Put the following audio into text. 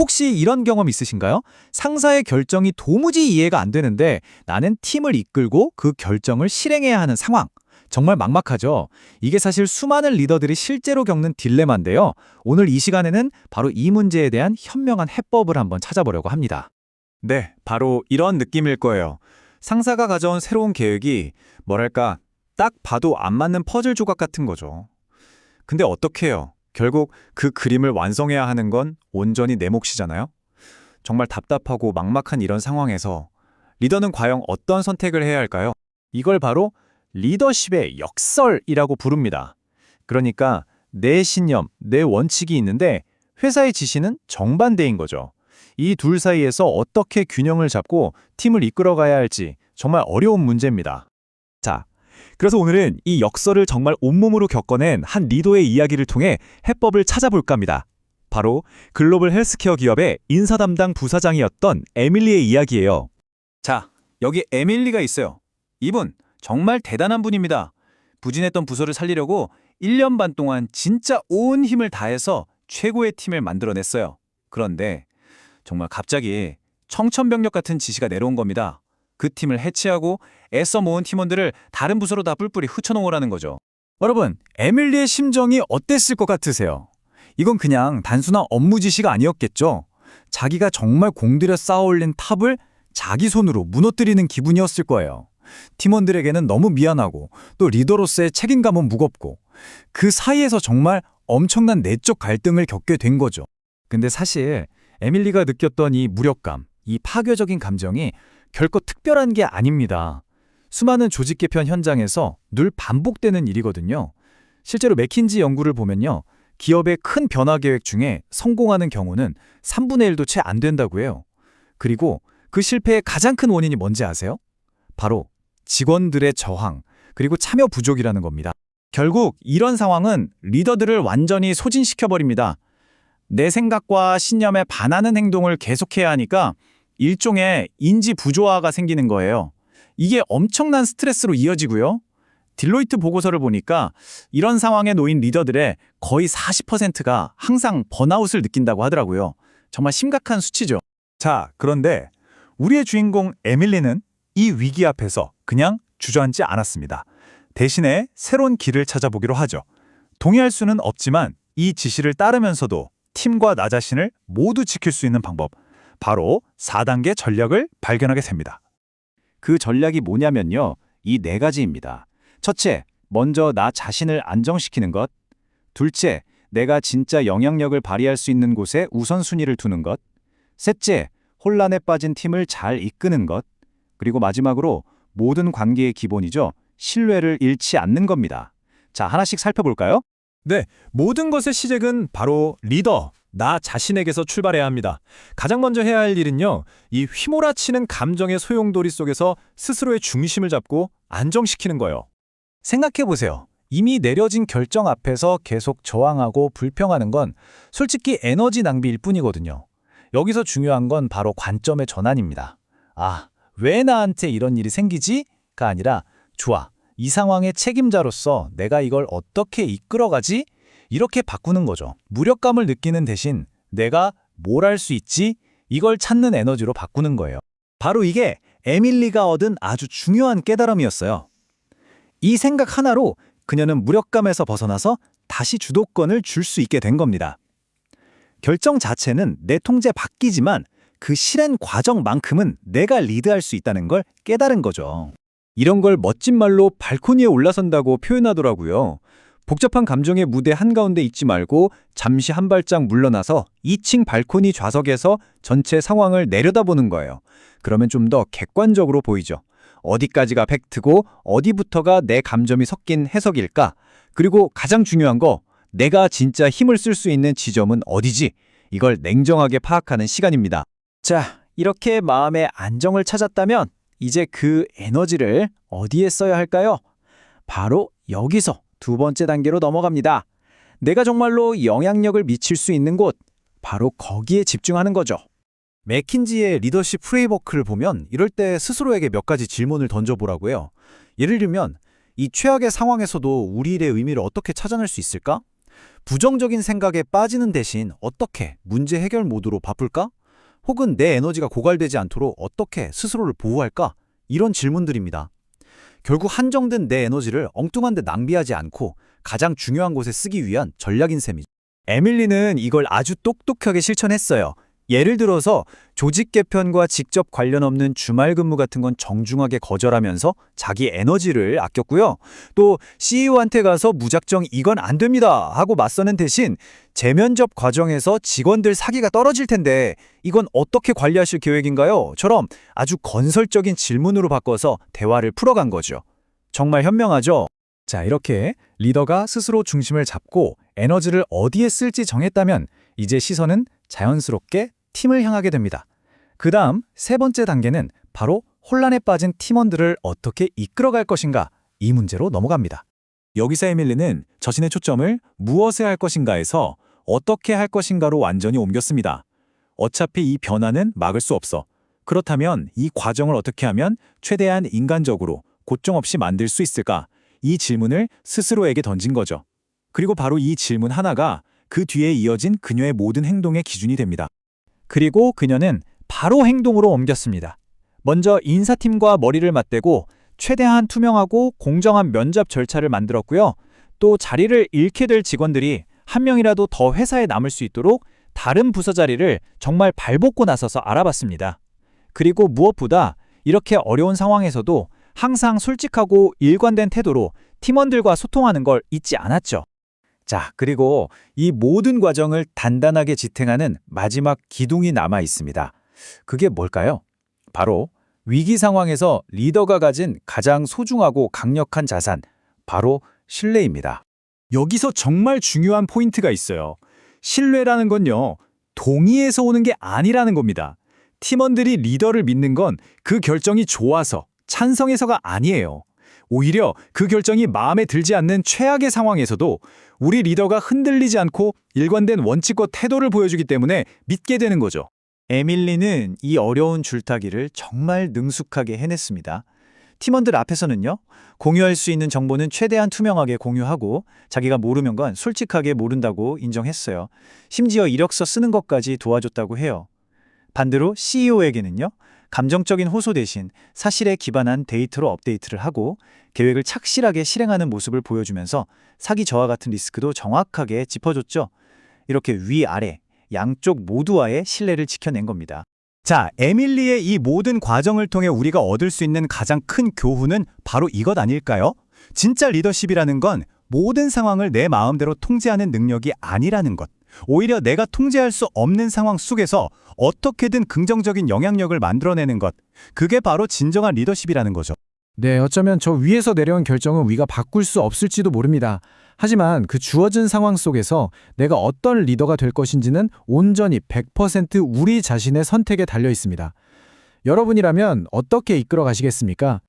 혹시 이런 경험 있으신가요? 상사의 결정이 도무지 이해가 안 되는데 나는 팀을 이끌고 그 결정을 실행해야 하는 상황. 정말 막막하죠. 이게 사실 수많은 리더들이 실제로 겪는 딜레마인데요. 오늘 이 시간에는 바로 이 문제에 대한 현명한 해법을 한번 찾아보려고 합니다. 네, 바로 이런 느낌일 거예요. 상사가 가져온 새로운 계획이 뭐랄까, 딱 봐도 안 맞는 퍼즐 조각 같은 거죠. 근데 어떻게 해요? 결국 그 그림을 완성해야 하는 건 온전히 내 몫이잖아요? 정말 답답하고 막막한 이런 상황에서 리더는 과연 어떤 선택을 해야 할까요? 이걸 바로 리더십의 역설이라고 부릅니다. 그러니까 내 신념, 내 원칙이 있는데 회사의 지시는 정반대인 거죠. 이 둘 사이에서 어떻게 균형을 잡고 팀을 이끌어가야 할지 정말 어려운 문제입니다. 자, 그래서 오늘은 이 역설을 정말 온몸으로 겪어낸 한 리더의 이야기를 통해 해법을 찾아볼까 합니다. 바로 글로벌 헬스케어 기업의 인사 담당 부사장이었던 에밀리의 이야기예요. 자, 여기 에밀리가 있어요. 이분 정말 대단한 분입니다. 부진했던 부서를 살리려고 1년 반 동안 진짜 온 힘을 다해서 최고의 팀을 만들어냈어요. 그런데 정말 갑자기 청천벽력 같은 지시가 내려온 겁니다. 그 팀을 해체하고 애써 모은 팀원들을 다른 부서로 다 뿔뿔이 흩어놓으라는 거죠. 여러분, 에밀리의 심정이 어땠을 것 같으세요? 이건 그냥 단순한 업무 지시가 아니었겠죠? 자기가 정말 공들여 쌓아올린 탑을 자기 손으로 무너뜨리는 기분이었을 거예요. 팀원들에게는 너무 미안하고 또 리더로서의 책임감은 무겁고 그 사이에서 정말 엄청난 내적 갈등을 겪게 된 거죠. 근데 사실 에밀리가 느꼈던 이 무력감, 이 파괴적인 감정이 결코 특별한 게 아닙니다. 수많은 조직 개편 현장에서 늘 반복되는 일이거든요. 실제로 맥킨지 연구를 보면요. 기업의 큰 변화 계획 중에 성공하는 경우는 3분의 1도 채 안 된다고 해요. 그리고 그 실패의 가장 큰 원인이 뭔지 아세요? 바로 직원들의 저항, 그리고 참여 부족이라는 겁니다. 결국 이런 상황은 리더들을 완전히 소진시켜버립니다. 내 생각과 신념에 반하는 행동을 계속해야 하니까 일종의 인지 부조화가 생기는 거예요. 이게 엄청난 스트레스로 이어지고요. 딜로이트 보고서를 보니까 이런 상황에 놓인 리더들의 거의 40%가 항상 번아웃을 느낀다고 하더라고요. 정말 심각한 수치죠. 자, 그런데 우리의 주인공 에밀리는 이 위기 앞에서 그냥 주저앉지 않았습니다. 대신에 새로운 길을 찾아보기로 하죠. 동의할 수는 없지만 이 지시를 따르면서도 팀과 나 자신을 모두 지킬 수 있는 방법, 바로 4단계 전략을 발견하게 됩니다. 그 전략이 뭐냐면요. 이 4가지입니다. 첫째, 먼저 나 자신을 안정시키는 것. 둘째, 내가 진짜 영향력을 발휘할 수 있는 곳에 우선순위를 두는 것. 셋째, 혼란에 빠진 팀을 잘 이끄는 것. 그리고 마지막으로 모든 관계의 기본이죠. 신뢰를 잃지 않는 겁니다. 자, 하나씩 살펴볼까요? 네, 모든 것의 시작은 바로 리더, 나 자신에게서 출발해야 합니다. 가장 먼저 해야 할 일은요, 이 휘몰아치는 감정의 소용돌이 속에서 스스로의 중심을 잡고 안정시키는 거예요. 생각해보세요. 이미 내려진 결정 앞에서 계속 저항하고 불평하는 건 솔직히 에너지 낭비일 뿐이거든요. 여기서 중요한 건 바로 관점의 전환입니다. 아, 왜 나한테 이런 일이 생기지?가 아니라 좋아, 이 상황의 책임자로서 내가 이걸 어떻게 이끌어가지? 이렇게 바꾸는 거죠. 무력감을 느끼는 대신 내가 뭘 할 수 있지? 이걸 찾는 에너지로 바꾸는 거예요. 바로 이게 에밀리가 얻은 아주 중요한 깨달음이었어요. 이 생각 하나로 그녀는 무력감에서 벗어나서 다시 주도권을 줄 수 있게 된 겁니다. 결정 자체는 내 통제 밖이지만 그 실행 과정만큼은 내가 리드할 수 있다는 걸 깨달은 거죠. 이런 걸 멋진 말로 발코니에 올라선다고 표현하더라고요. 복잡한 감정의 무대 한가운데 있지 말고 잠시 한 발짝 물러나서 2층 발코니 좌석에서 전체 상황을 내려다보는 거예요. 그러면 좀 더 객관적으로 보이죠. 어디까지가 팩트고 어디부터가 내 감정이 섞인 해석일까? 그리고 가장 중요한 거, 내가 진짜 힘을 쓸 수 있는 지점은 어디지? 이걸 냉정하게 파악하는 시간입니다. 자, 이렇게 마음의 안정을 찾았다면 이제 그 에너지를 어디에 써야 할까요? 바로 여기서 2번째 단계로 넘어갑니다. 내가 정말로 영향력을 미칠 수 있는 곳, 바로 거기에 집중하는 거죠. 맥킨지의 리더십 프레임워크를 보면 이럴 때 스스로에게 몇 가지 질문을 던져보라고 해요. 예를 들면 이 최악의 상황에서도 우리 일의 의미를 어떻게 찾아낼 수 있을까? 부정적인 생각에 빠지는 대신 어떻게 문제 해결 모드로 바쁠까? 혹은 내 에너지가 고갈되지 않도록 어떻게 스스로를 보호할까? 이런 질문들입니다. 결국 한정된 내 에너지를 엉뚱한 데 낭비하지 않고 가장 중요한 곳에 쓰기 위한 전략인 셈이죠. 에밀리는 이걸 아주 똑똑하게 실천했어요. 예를 들어서 조직 개편과 직접 관련 없는 주말 근무 같은 건 정중하게 거절하면서 자기 에너지를 아꼈고요. 또 CEO한테 가서 무작정 이건 안 됩니다 하고 맞서는 대신 재면접 과정에서 직원들 사기가 떨어질 텐데 이건 어떻게 관리하실 계획인가요? 처럼 아주 건설적인 질문으로 바꿔서 대화를 풀어간 거죠. 정말 현명하죠? 자, 이렇게 리더가 스스로 중심을 잡고 에너지를 어디에 쓸지 정했다면 이제 시선은 자연스럽게 팀을 향하게 됩니다. 그 다음 세 번째 단계는 바로 혼란에 빠진 팀원들을 어떻게 이끌어갈 것인가 이 문제로 넘어갑니다. 여기서 에밀리는 자신의 초점을 무엇에 할 것인가에서 어떻게 할 것인가로 완전히 옮겼습니다. 어차피 이 변화는 막을 수 없어. 그렇다면 이 과정을 어떻게 하면 최대한 인간적으로 고통 없이 만들 수 있을까? 이 질문을 스스로에게 던진 거죠. 그리고 바로 이 질문 하나가 그 뒤에 이어진 그녀의 모든 행동의 기준이 됩니다. 그리고 그녀는 바로 행동으로 옮겼습니다. 먼저 인사팀과 머리를 맞대고 최대한 투명하고 공정한 면접 절차를 만들었고요. 또 자리를 잃게 될 직원들이 한 명이라도 더 회사에 남을 수 있도록 다른 부서 자리를 정말 발벗고 나서서 알아봤습니다. 그리고 무엇보다 이렇게 어려운 상황에서도 항상 솔직하고 일관된 태도로 팀원들과 소통하는 걸 잊지 않았죠. 자, 그리고 이 모든 과정을 단단하게 지탱하는 마지막 기둥이 남아 있습니다. 그게 뭘까요? 바로 위기 상황에서 리더가 가진 가장 소중하고 강력한 자산, 바로 신뢰입니다. 여기서 정말 중요한 포인트가 있어요. 신뢰라는 건요, 동의에서 오는 게 아니라는 겁니다. 팀원들이 리더를 믿는 건 그 결정이 좋아서, 찬성해서가 아니에요. 오히려 그 결정이 마음에 들지 않는 최악의 상황에서도 우리 리더가 흔들리지 않고 일관된 원칙과 태도를 보여주기 때문에 믿게 되는 거죠. 에밀리는 이 어려운 줄타기를 정말 능숙하게 해냈습니다. 팀원들 앞에서는요, 공유할 수 있는 정보는 최대한 투명하게 공유하고 자기가 모르는 건 솔직하게 모른다고 인정했어요. 심지어 이력서 쓰는 것까지 도와줬다고 해요. 반대로 CEO에게는요, 감정적인 호소 대신 사실에 기반한 데이터로 업데이트를 하고 계획을 착실하게 실행하는 모습을 보여주면서 사기 저하 같은 리스크도 정확하게 짚어줬죠. 이렇게 위아래 양쪽 모두와의 신뢰를 지켜낸 겁니다. 자, 에밀리의 이 모든 과정을 통해 우리가 얻을 수 있는 가장 큰 교훈은 바로 이것 아닐까요? 진짜 리더십이라는 건 모든 상황을 내 마음대로 통제하는 능력이 아니라는 것. 오히려 내가 통제할 수 없는 상황 속에서 어떻게든 긍정적인 영향력을 만들어내는 것. 그게 바로 진정한 리더십이라는 거죠. 네, 어쩌면 저 위에서 내려온 결정은 위가 바꿀 수 없을지도 모릅니다. 하지만 그 주어진 상황 속에서 내가 어떤 리더가 될 것인지는 온전히 100% 우리 자신의 선택에 달려 있습니다. 여러분이라면 어떻게 이끌어 가시겠습니까?